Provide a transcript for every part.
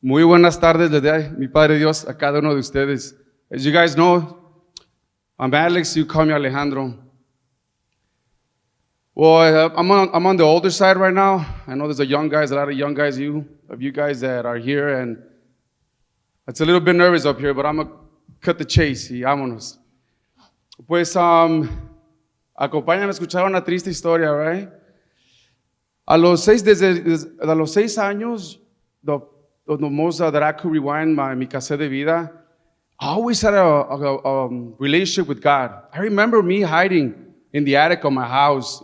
Muy buenas tardes, les doy mi Padre Dios a cada uno de ustedes. As you guys know, I'm Alex, you call me Alejandro. Well, I'm on the older side right now. I know there's a lot of young guys, of you guys that are here, and it's a little bit nervous up here, but I'm gonna cut the chase y vámonos. Pues, acompáñame a escuchar una triste historia, right? Desde los 6 años, the most that I could rewind mi cassette de vida, I always had a relationship with God. I remember me hiding in the attic of my house,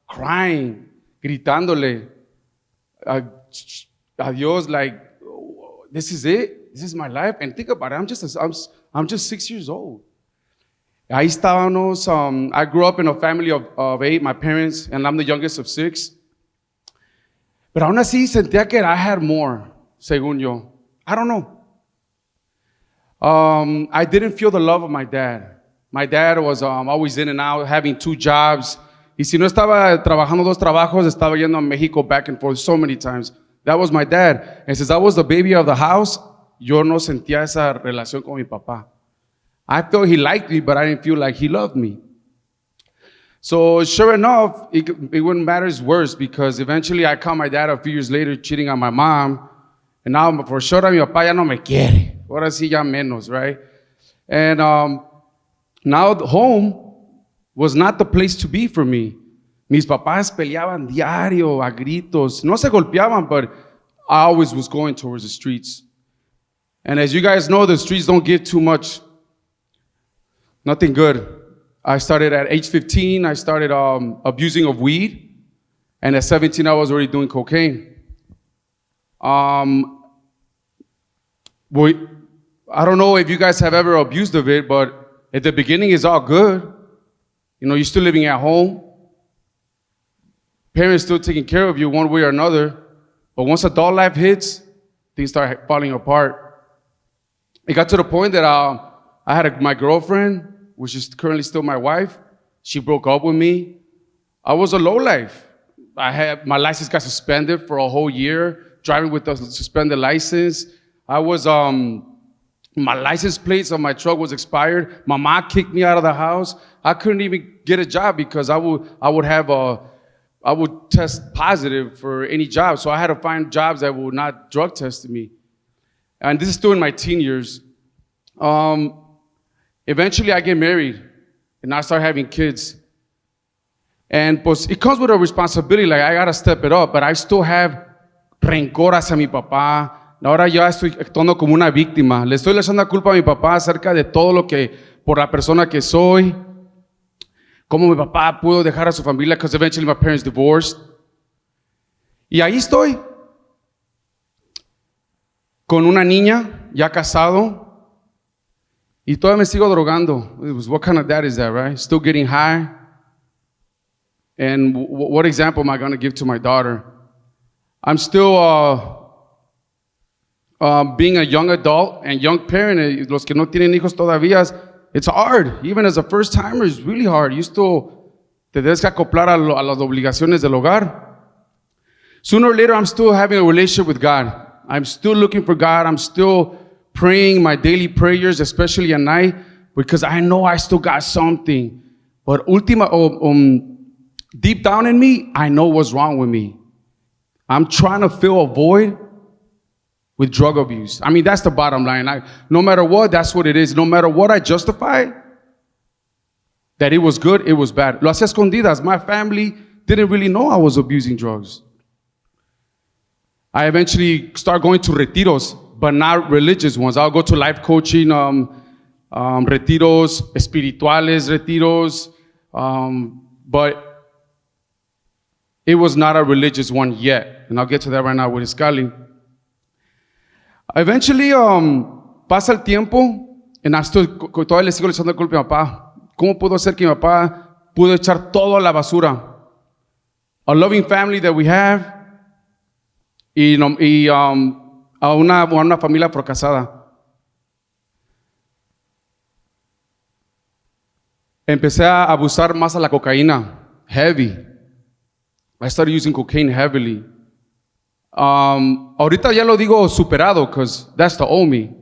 crying, gritándole a Dios, like, this is it? This is my life? And think about it, I'm just 6 years old. Ahí estábamos, I grew up in a family of 8, my parents, and I'm the youngest of 6. Pero aún así sentía que I had more, según yo. I don't know. I didn't feel the love of my dad. My dad was always in and out, having 2 jobs. Y si no estaba trabajando 2 trabajos, estaba yendo a Mexico back and forth so many times. That was my dad. And since I was the baby of the house, yo no sentía esa relación con mi papá. I felt he liked me, but I didn't feel like he loved me. So sure enough, it wouldn't matter worse, because eventually I caught my dad a few years later cheating on my mom. And now for sure mi papá ya no me quiere. Ahora sí ya menos, right? And now home was not the place to be for me. Mis papás peleaban diario a gritos. No se golpeaban, but I always was going towards the streets. And as you guys know, the streets don't give too much. Nothing good. I started at age 15, I started abusing of weed. And at 17, I was already doing cocaine. I don't know if you guys have ever abused of it, but at the beginning, it's all good. You know, you're still living at home. Parents still taking care of you one way or another. But once adult life hits, things start falling apart. It got to the point that I had my girlfriend, which is currently still my wife. She broke up with me. I was a lowlife. My license got suspended for a whole year, driving with a suspended license. My license plates on my truck was expired. My mom kicked me out of the house. I couldn't even get a job because I would test positive for any job. So I had to find jobs that would not drug test me. And this is still in my teen years. Eventually I get married and I start having kids. And pues, it comes with a responsibility, like I gotta step it up, but I still have rencor hacia mi papá. Ahora ya estoy actuando como una víctima. Le estoy echando la culpa a mi papá acerca de todo lo que, por la persona que soy. Cómo mi papá pudo dejar a su familia, because eventually my parents divorced. Y ahí estoy, con una niña, ya casado. Y todavía me sigo drogando. What kind of dad is that, right? Still getting high. And what example am I going to give to my daughter? I'm still being a young adult and young parent. Los que no tienen hijos todavía, it's hard. Even as a first timer, it's really hard. You still te debes que acoplar a las obligaciones del hogar. Sooner or later, I'm still having a relationship with God. I'm still looking for God. I'm still praying my daily prayers, especially at night, because I know I still got something. But deep down in me, I know what's wrong with me. I'm trying to fill a void with drug abuse. I mean, that's the bottom line. No matter what, that's what it is. No matter what I justify, that it was good, it was bad. Lo hacía escondidas. My family didn't really know I was abusing drugs. I eventually started going to retiros, but not religious ones. I'll go to life coaching, retiros, espirituales retiros, but it was not a religious one yet. And I'll get to that right now with Iskali. Eventually, pasa el tiempo, and todavía le sigo echando la culpa a mi papá. ¿Cómo pudo ser que mi papá pudo echar todo a la basura? A loving family that we have, y a una familia fracasada. Empecé a abusar más a la cocaína, heavy. I started using cocaine heavily. Ahorita ya lo digo superado because that's the old me.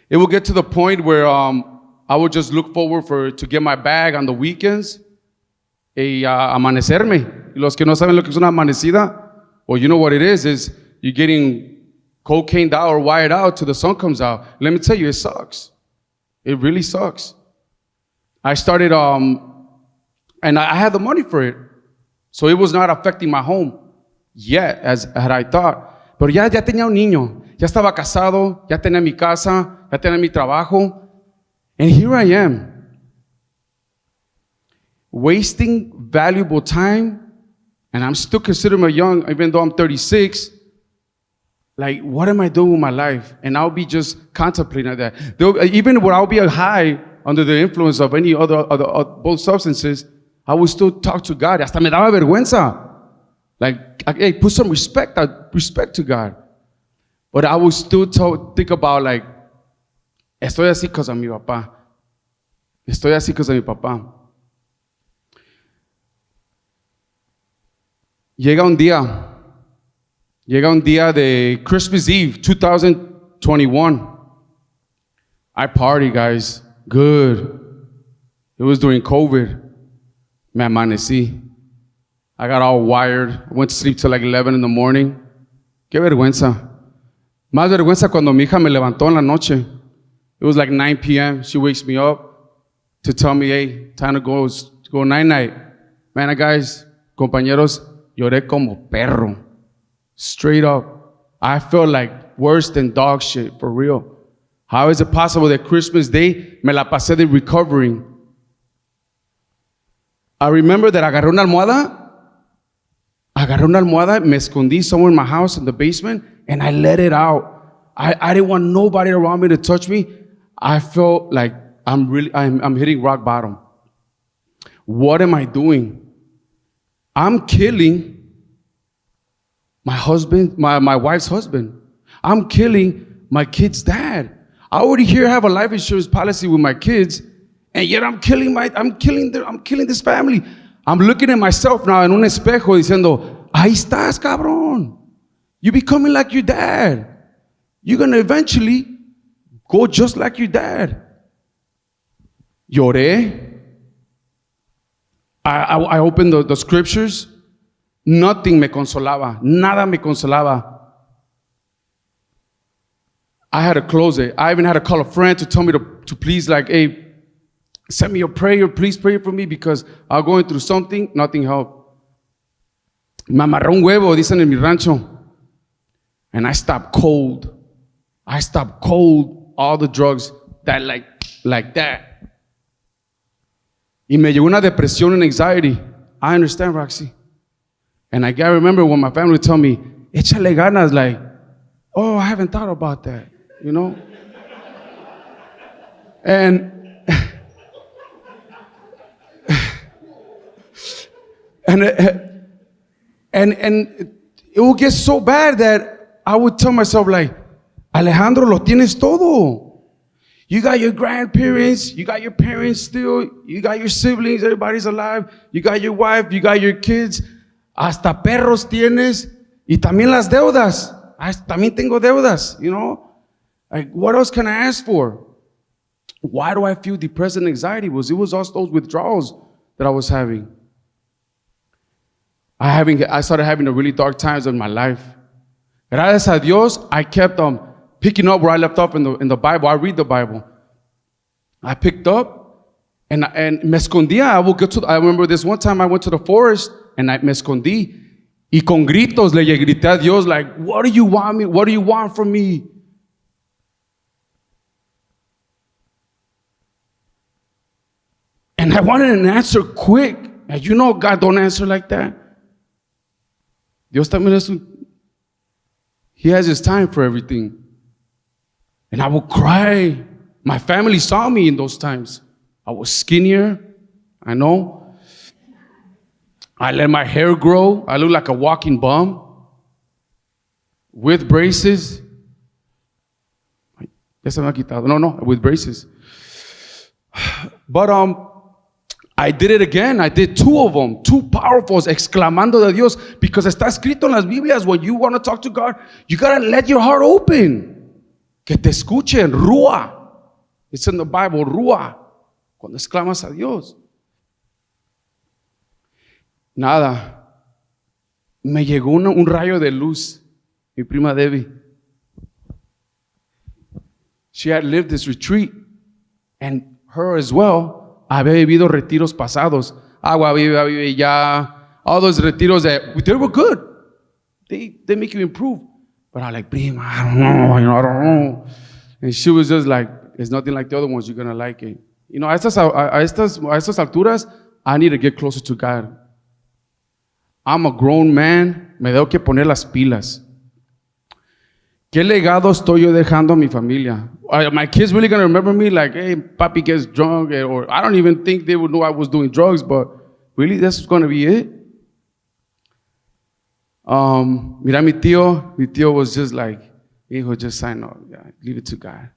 It will get to the point where I would just look forward to get my bag on the weekends y amanecerme. Y los que no saben lo que es una amanecida, well, you know what it is you're getting cocained out or wired out till the sun comes out. Let me tell you, it sucks. It really sucks. I started, and I had the money for it. So it was not affecting my home yet, as had I thought. Pero ya tenía un niño. Ya estaba casado, ya tenía mi casa, ya tenía mi trabajo. And here I am, wasting valuable time, and I'm still considered young, even though I'm 36. Like, what am I doing with my life? And I'll be just contemplating that. Even when I'll be high under the influence of any other both substances, I would still talk to God. Hasta me daba vergüenza. Like, hey, put some respect to God. But I would still think about, like, estoy así because of mi papá. Estoy así because of mi papá. Llega un día de Christmas Eve, 2021. I party, guys. Good. It was during COVID. Me amanecí. I got all wired. I went to sleep till like 11 in the morning. Qué vergüenza. Más vergüenza cuando mi hija me levantó en la noche. It was like 9 p.m. She wakes me up to tell me, hey, time to go night-night. Man, guys, compañeros, lloré como perro. Straight up. I felt like worse than dog shit, for real. How is it possible that Christmas Day me la pasé de recovering? I remember that agarré una almohada, me escondí somewhere in my house in the basement, and I let it out. I didn't want nobody around me to touch me. I felt like I'm hitting rock bottom. What am I doing? I'm killing my husband, my wife's husband. I'm killing my kid's dad. I already have a life insurance policy with my kids, and yet I'm killing this family. I'm looking at myself now en un espejo diciendo, ahí estás, cabrón. You're becoming like your dad. You're going to eventually go just like your dad. Lloré. I opened the scriptures. Nothing me consolaba. Nada me consolaba. I had to close it. I even had to call a friend to tell me to please, like, hey, send me a prayer. Please pray for me because I'm going through something. Nothing helped. Me amarró un huevo, dicen en mi rancho. And I stopped cold. All the drugs that like that. Y me llegó una depresión and anxiety. I understand, Roxy. And I remember when my family would tell me, échale ganas, like, oh, I haven't thought about that, you know? And it would get so bad that I would tell myself, like, Alejandro, lo tienes todo. You got your grandparents, you got your parents still, you got your siblings, everybody's alive, you got your wife, you got your kids, hasta perros tienes, y también las deudas. También tengo deudas, you know? Like, what else can I ask for? Why do I feel depressed and anxiety? It was also those withdrawals that I was having. I started having a really dark times in my life. Gracias a Dios, I kept picking up where I left off in the Bible. I read the Bible. I picked up and me escondía. I remember this one time I went to the forest and I me escondí. Y con gritos le grité a Dios, like, what do you want me? What do you want from me? And I wanted an answer quick. And you know God don't answer like that. Dios también He has His time for everything. And I would cry. My family saw me in those times. I was skinnier, I know. I let my hair grow. I looked like a walking bum with braces. Ya se me ha quitado. No, with braces. But I did it again. I did 2 of them, 2 powerfuls, exclamando de Dios. Because está escrito en las Biblias, when you want to talk to God, you got to let your heart open. Que te escuchen, Rúa. It's in the Bible, Rúa. Cuando exclamas a Dios. Nada. Me llegó un rayo de luz. Mi prima Debbie. She had lived this retreat. And her as well. Había vivido retiros pasados. Agua viva, vive ya. All those retiros that they were good. They make you improve. But I'm like, prima, I don't know. I don't know. And she was just like, it's nothing like the other ones. You're going to like it. A estas alturas, I need to get closer to God. I'm a grown man. Me tengo que poner las pilas. ¿Qué legado estoy yo dejando a mi familia? Are my kids really going to remember me like, hey, papi gets drunk? Or I don't even think they would know I was doing drugs, but really, that's going to be it? Mira, mi tío was just like, hijo, just sign up. Yeah, leave it to God.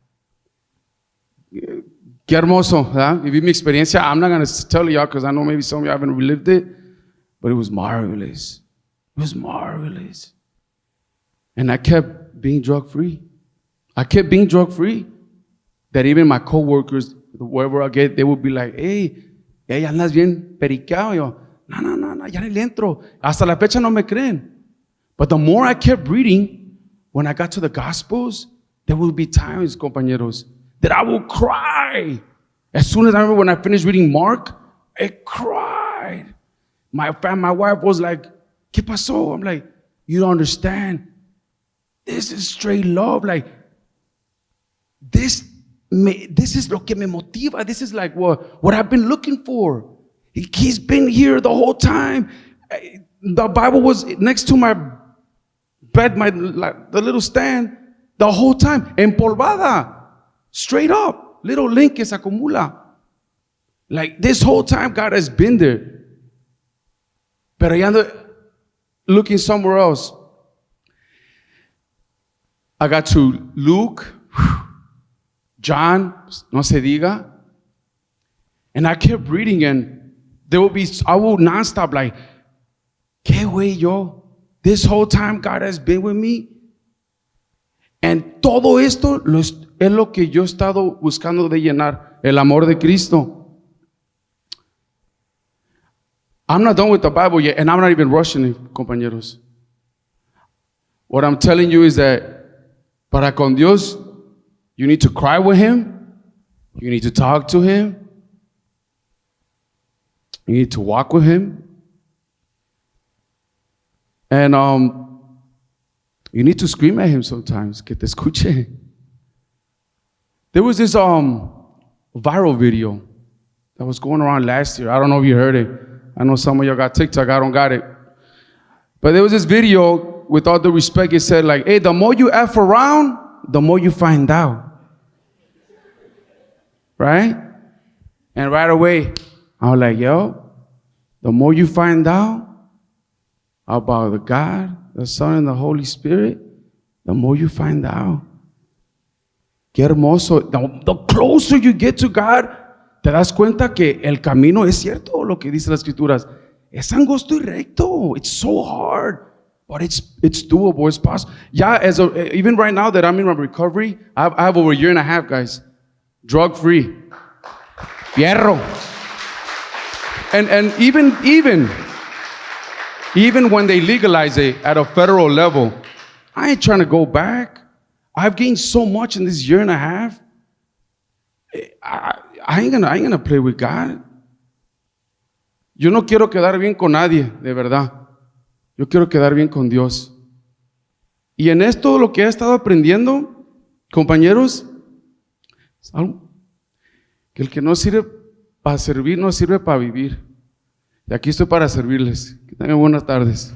Qué hermoso, ¿verdad? Viví mi experiencia. I'm not going to tell y'all because I know maybe some of you haven't relived it, but it was marvelous. It was marvelous. And I kept being drug-free. I kept being drug-free. That even my co-workers, wherever I get, they would be like, hey, andas bien periqueado. Yo, no, ya ni le entro. Hasta la fecha no me creen. But the more I kept reading, when I got to the Gospels, there would be times, compañeros, that I would cry. As soon as I remember when I finished reading Mark, I cried. My wife was like, ¿Qué pasó? I'm like, you don't understand. This is straight love. Like, this is lo que me motiva. This is like what I've been looking for. He's been here the whole time. The Bible was next to my bed, the little stand, the whole time. Empolvada. Straight up. Little link que se acumula. Like, this whole time, God has been there. Pero ya ando looking somewhere else. I got to Luke, John, no se diga. And I kept reading, and I would nonstop like, ¿Qué güey yo? This whole time God has been with me. And todo esto es lo que yo he estado buscando de llenar, el amor de Cristo. I'm not done with the Bible yet, and I'm not even rushing it, compañeros. What I'm telling you is that para con Dios, you need to cry with Him. You need to talk to Him. You need to walk with Him. And you need to scream at Him sometimes, que te escuche. There was this viral video that was going around last year. I don't know if you heard it. I know some of y'all got TikTok. I don't got it. But there was this video, with all the respect, it said like, hey, the more you F around, the more you find out. Right? And right away, I was like, yo, the more you find out about the God, the Son, and the Holy Spirit, the more you find out. Qué hermoso. The closer you get to God, te das cuenta que el camino es cierto, lo que dice las Escrituras. Es angosto y recto. It's so hard, but it's doable. It's possible. Yeah, even right now that I'm in my recovery, I have over a year and a half, guys, drug-free. Fierro. And even when they legalize it at a federal level, I ain't trying to go back. I've gained so much in this year and a half. I ain't gonna play with God. Yo no quiero quedar bien con nadie, de verdad. Yo quiero quedar bien con Dios. Y en esto lo que he estado aprendiendo, compañeros, es algo que el que no sirve para servir, no sirve para vivir. Y aquí estoy para servirles. Que tengan buenas tardes.